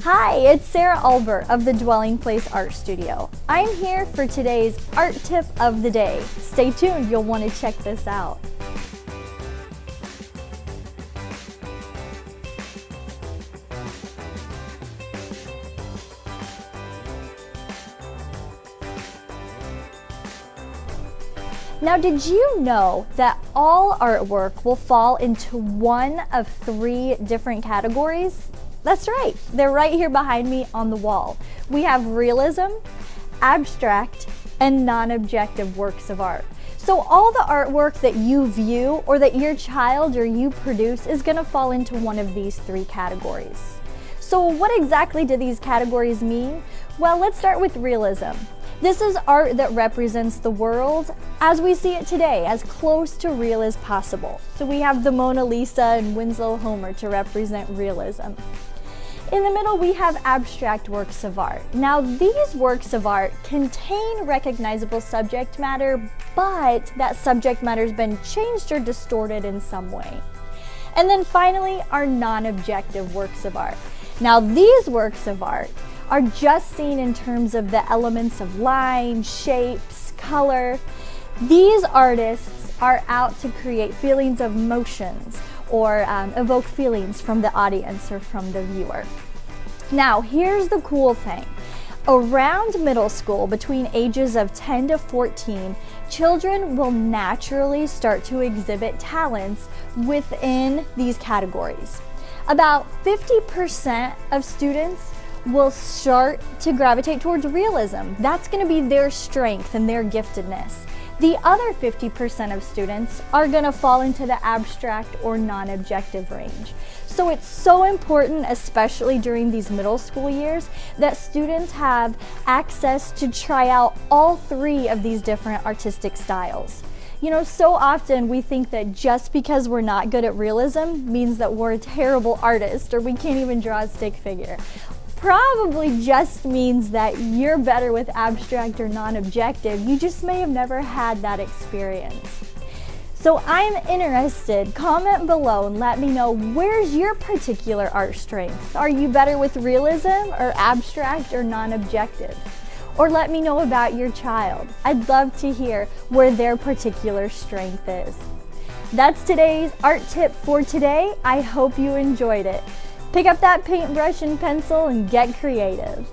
Hi, it's Sarah Albert of the Dwelling Place Art Studio. I'm here for today's art tip of the day. Stay tuned, you'll want to check this out. Now, did you know that all artwork will fall into one of three different categories? That's right, they're right here behind me on the wall. We have realism, abstract, and non-objective works of art. So all the artwork that you view or that your child or you produce is going to fall into one of these three categories. So what exactly do these categories mean? Well, let's start with realism. This is art that represents the world as we see it today, as close to real as possible. So we have the Mona Lisa and Winslow Homer to represent realism. In the middle, we have abstract works of art. Now, these works of art contain recognizable subject matter, but that subject matter has been changed or distorted in some way. And then finally, our non-objective works of art. Now, these works of art are just seen in terms of the elements of line, shapes, color. These artists are out to create feelings of emotions or evoke feelings from the audience or from the viewer. Now, here's the cool thing. Around middle school, between ages of 10 to 14, children will naturally start to exhibit talents within these categories. About 50% of students will start to gravitate towards realism. That's going to be their strength and their giftedness. The other 50% of students are going to fall into the abstract or non-objective range. So it's so important, especially during these middle school years, that students have access to try out all three of these different artistic styles. You know, so often we think that just because we're not good at realism means that we're a terrible artist or we can't even draw a stick figure. Probably just means that you're better with abstract or non-objective. You just may have never had that experience. So I'm interested. Comment below and let me know, where's your particular art strength? Are you better with realism or abstract or non-objective? Or let me know about your child. I'd love to hear where their particular strength is. That's today's art tip for today. I hope you enjoyed it. Pick up that paintbrush and pencil and get creative.